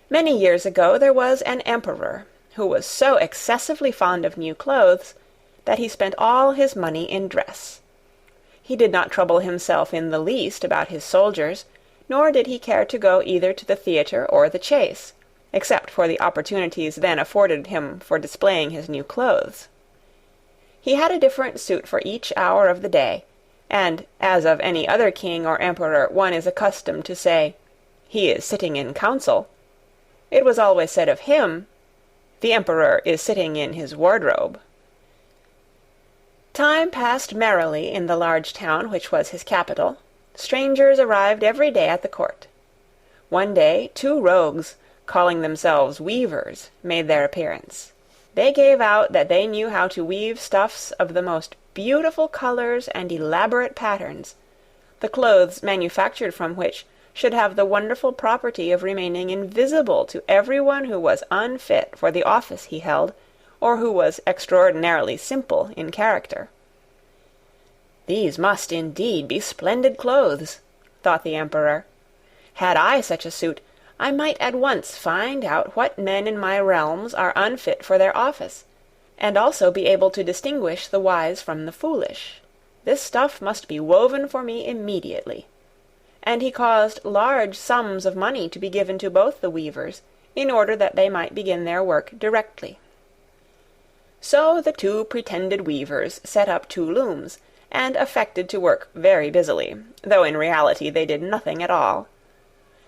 Many years ago there was an emperor who was so excessively fond of new clothes that he spent all his money in dress. He did not trouble himself in the least about his soldiers, nor did he care to go either to the theatre or the chase, except for the opportunities then afforded him for displaying his new clothes. He had a different suit for each hour of the day, and, as of any other king or emperor one is accustomed to say, "He is sitting in council," it was always said of him, "The emperor is sitting in his wardrobe." Time passed merrily in the large town which was his capital. Strangers arrived every day at the court. One day 2 rogues, calling themselves weavers, made their appearance. They gave out that they knew how to weave stuffs of the most beautiful colors and elaborate patterns, the clothes manufactured from which should have the wonderful property of remaining invisible to everyone who was unfit for the office he held, or who was extraordinarily simple in character. "These must indeed be splendid clothes," thought the emperor. "Had I such a suit, I might at once find out what men in my realms are unfit for their office, and also be able to distinguish the wise from the foolish. This stuff must be woven for me immediately." And he caused large sums of money to be given to both the weavers, in order that they might begin their work directly. So the 2 pretended weavers set up 2 looms, and affected to work very busily, though in reality they did nothing at all.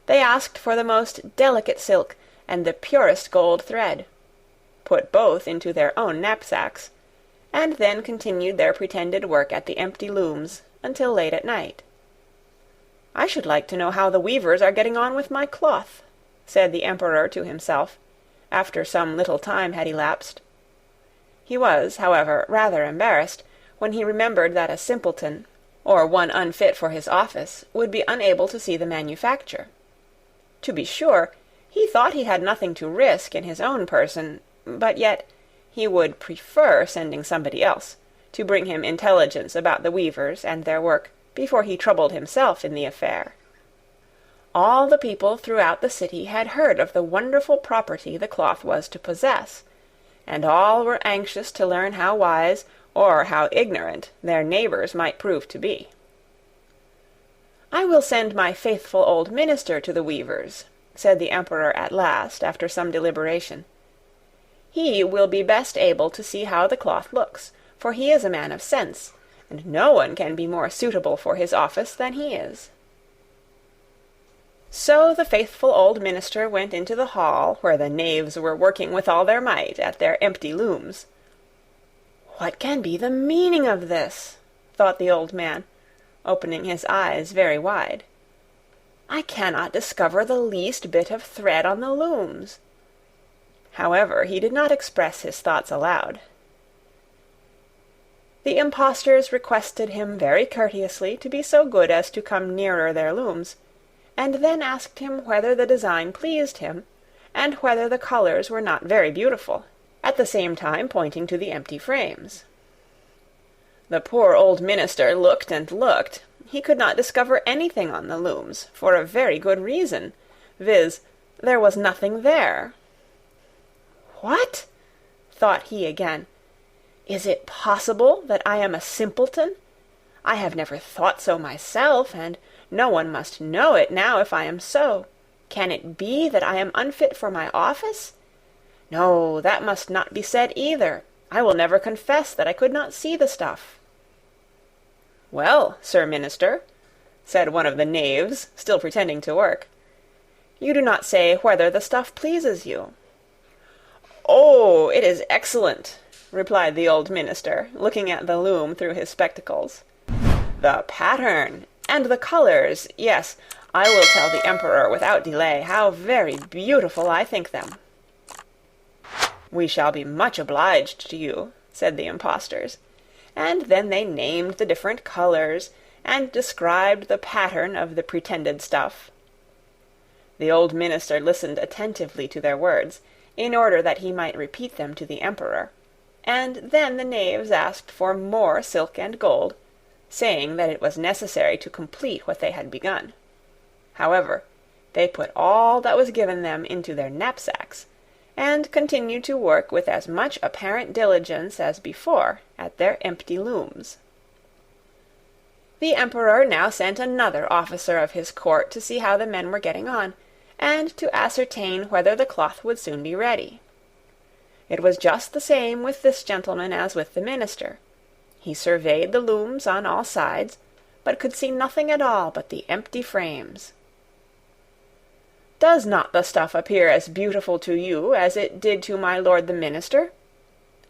They asked for the most delicate silk and the purest gold thread, put both into their own knapsacks, and then continued their pretended work at the empty looms until late at night. "I should like to know how the weavers are getting on with my cloth," said the emperor to himself, after some little time had elapsed. He was, however, rather embarrassed when he remembered that a simpleton, or one unfit for his office, would be unable to see the manufacture. To be sure, he thought he had nothing to risk in his own person, but yet he would prefer sending somebody else to bring him intelligence about the weavers and their work before he troubled himself in the affair. All the people throughout the city had heard of the wonderful property the cloth was to possess, and all were anxious to learn how wise or how ignorant their neighbors might prove to be. "I will send my faithful old minister to the weavers," said the emperor at last, after some deliberation. "He will be best able to see how the cloth looks, for he is a man of sense, and no one can be more suitable for his office than he is." So the faithful old minister went into the hall where the knaves were working with all their might at their empty looms. "What can be the meaning of this?" thought the old man, opening his eyes very wide. "I cannot discover the least bit of thread on the looms." However, he did not express his thoughts aloud. The impostors requested him very courteously to be so good as to come nearer their looms, and then asked him whether the design pleased him, and whether the colors were not very beautiful, at the same time pointing to the empty frames. The poor old minister looked and looked. He could not discover anything on the looms, for a very good reason, viz., there was nothing there. "What?" thought he again. "Is it possible that I am a simpleton? I have never thought so myself, and no one must know it now if I am so. Can it be that I am unfit for my office? No, that must not be said either. I will never confess that I could not see the stuff." "Well, Sir Minister," said one of the knaves, still pretending to work, "you do not say whether the stuff pleases you." "Oh, it is excellent," replied the old minister, looking at the loom through his spectacles. "The pattern and the colors, yes, I will tell the emperor without delay how very beautiful I think them." "We shall be much obliged to you," said the impostors, and then they named the different colors, and described the pattern of the pretended stuff. The old minister listened attentively to their words, in order that he might repeat them to the emperor, and then the knaves asked for more silk and gold, saying that it was necessary to complete what they had begun. However, they put all that was given them into their knapsacks, and continued to work with as much apparent diligence as before at their empty looms. The Emperor now sent another officer of his court to see how the men were getting on, and to ascertain whether the cloth would soon be ready. It was just the same with this gentleman as with the minister. He surveyed the looms on all sides, but could see nothing at all but the empty frames. "Does not the stuff appear as beautiful to you as it did to my lord the minister?"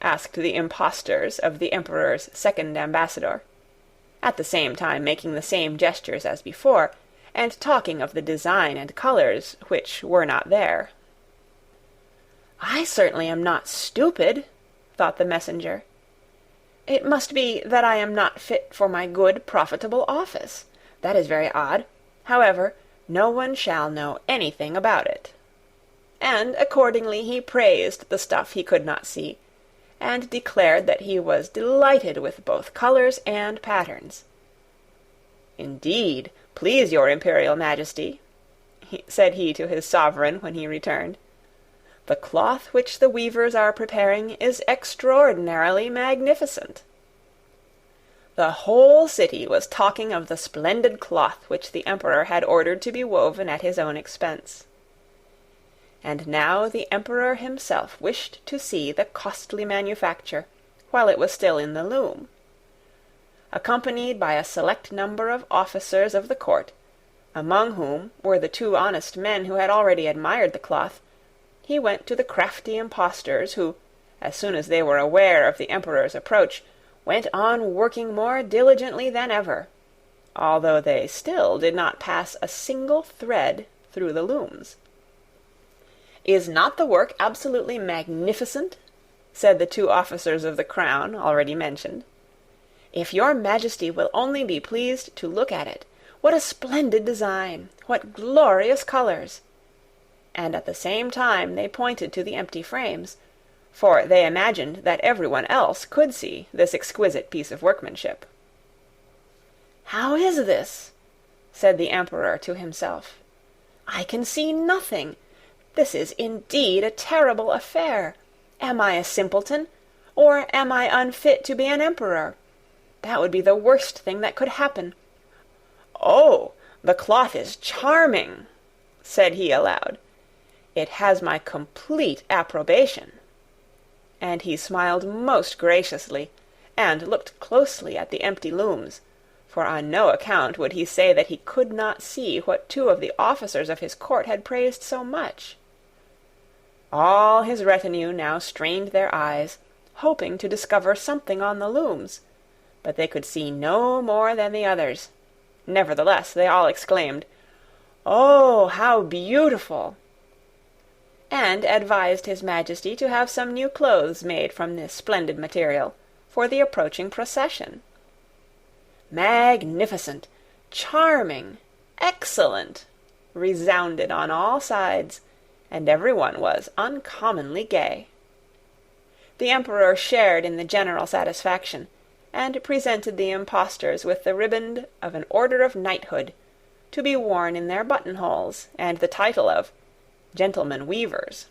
asked the impostors of the Emperor's second ambassador, at the same time making the same gestures as before, and talking of the design and colours which were not there. "I certainly am not stupid," thought the messenger. "It must be that I am not fit for my good, profitable office. That is very odd. However, no one shall know anything about it." And accordingly he praised the stuff he could not see, and declared that he was delighted with both colours and patterns. "Indeed, please your Imperial Majesty," said he to his sovereign when he returned, "the cloth which the weavers are preparing is extraordinarily magnificent." The whole city was talking of the splendid cloth which the Emperor had ordered to be woven at his own expense. And now the Emperor himself wished to see the costly manufacture, while it was still in the loom. Accompanied by a select number of officers of the court, among whom were the two honest men who had already admired the cloth, he went to the crafty impostors who, as soon as they were aware of the Emperor's approach, went on working more diligently than ever, although they still did not pass a single thread through the looms. "Is not the work absolutely magnificent?" said the two officers of the crown already mentioned. "If your Majesty will only be pleased to look at it, what a splendid design! What glorious colours!" And at the same time they pointed to the empty frames, for they imagined that everyone else could see this exquisite piece of workmanship. "How is this?" said the Emperor to himself. "I can see nothing. This is indeed a terrible affair. Am I a simpleton, or am I unfit to be an emperor? That would be the worst thing that could happen. Oh, the cloth is charming," said he aloud. "It has my complete approbation." And he smiled most graciously, and looked closely at the empty looms, for on no account would he say that he could not see what two of the officers of his court had praised so much. All his retinue now strained their eyes, hoping to discover something on the looms, but they could see no more than the others. Nevertheless, they all exclaimed, "Oh, how beautiful!" and advised his Majesty to have some new clothes made from this splendid material, for the approaching procession. "Magnificent! Charming! Excellent!" resounded on all sides, and everyone was uncommonly gay. The Emperor shared in the general satisfaction, and presented the impostors with the riband of an order of knighthood, to be worn in their buttonholes, and the title of Gentlemen Weavers.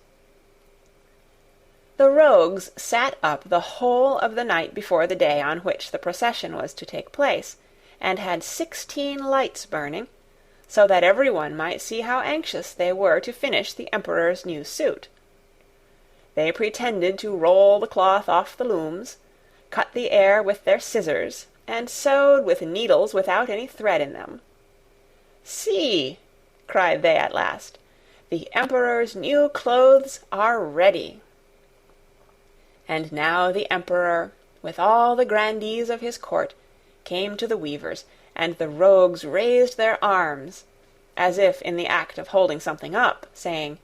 The rogues sat up the whole of the night before the day on which the procession was to take place, and had 16 lights burning, so that everyone might see how anxious they were to finish the Emperor's new suit. They pretended to roll the cloth off the looms, cut the air with their scissors, and sewed with needles without any thread in them. "See," cried they at last, "the Emperor's new clothes are ready." And now the Emperor, with all the grandees of his court, came to the weavers, and the rogues raised their arms, as if in the act of holding something up, saying,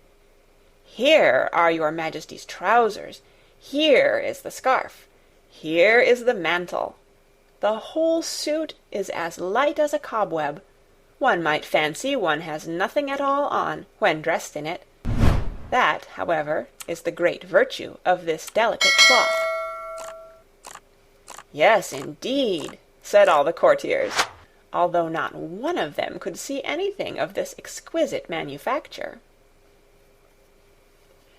"Here are your Majesty's trousers, here is the scarf, here is the mantle. The whole suit is as light as a cobweb. One might fancy one has nothing at all on when dressed in it. That, however, is the great virtue of this delicate cloth." "Yes, indeed," said all the courtiers. although not one of them could see anything of this exquisite manufacture.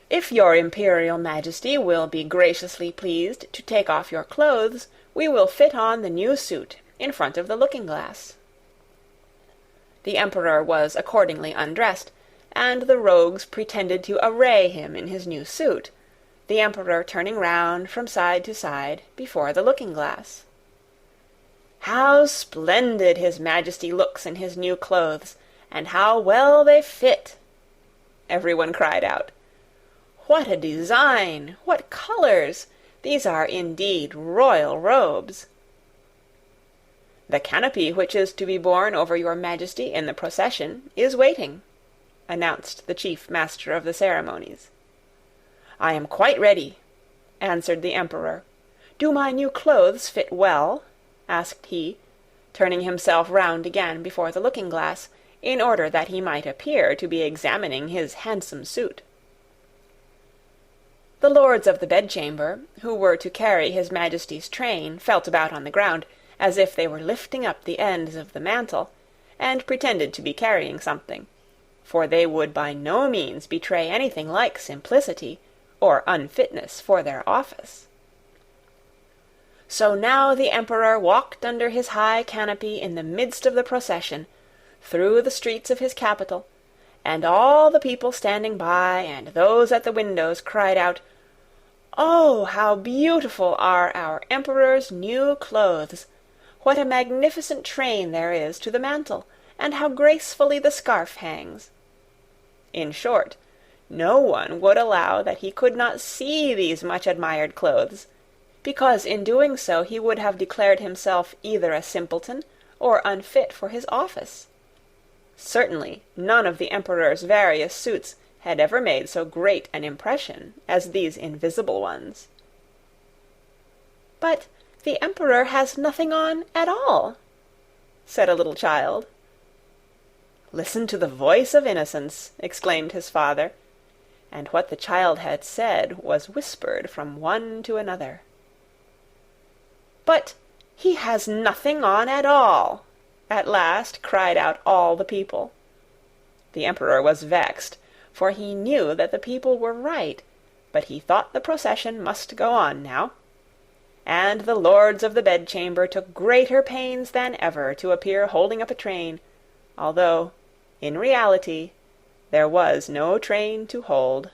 "If your Imperial Majesty will be graciously pleased to take off your clothes, we will fit on the new suit in front of the looking-glass." The Emperor was accordingly undressed, and the rogues pretended to array him in his new suit, the Emperor turning round from side to side before the looking-glass. "How splendid His Majesty looks in his new clothes, and how well they fit!" everyone cried out. "What a design! What colours! These are indeed royal robes." "The canopy which is to be borne over your Majesty in the procession is waiting," announced the chief master of the ceremonies. "I am quite ready," answered the Emperor. "Do my new clothes fit well?" asked he, turning himself round again before the looking-glass, in order that he might appear to be examining his handsome suit. The lords of the bedchamber, who were to carry His Majesty's train, felt about on the ground, as if they were lifting up the ends of the mantle, and pretended to be carrying something, for they would by no means betray anything like simplicity, or unfitness for their office. So now the Emperor walked under his high canopy in the midst of the procession, through the streets of his capital, and all the people standing by and those at the windows cried out, "Oh, how beautiful are our Emperor's new clothes! What a magnificent train there is to the mantle, and how gracefully the scarf hangs!" In short, no one would allow that he could not see these much-admired clothes, because in doing so he would have declared himself either a simpleton or unfit for his office. Certainly none of the Emperor's various suits had ever made so great an impression as these invisible ones. "But the Emperor has nothing on at all," said a little child. "Listen to the voice of innocence," exclaimed his father, and what the child had said was whispered from one to another. "But he has nothing on at all," at last cried out all the people. The Emperor was vexed, for he knew that the people were right, but he thought the procession must go on now, and the lords of the bedchamber took greater pains than ever to appear holding up a train, although, in reality, there was no train to hold.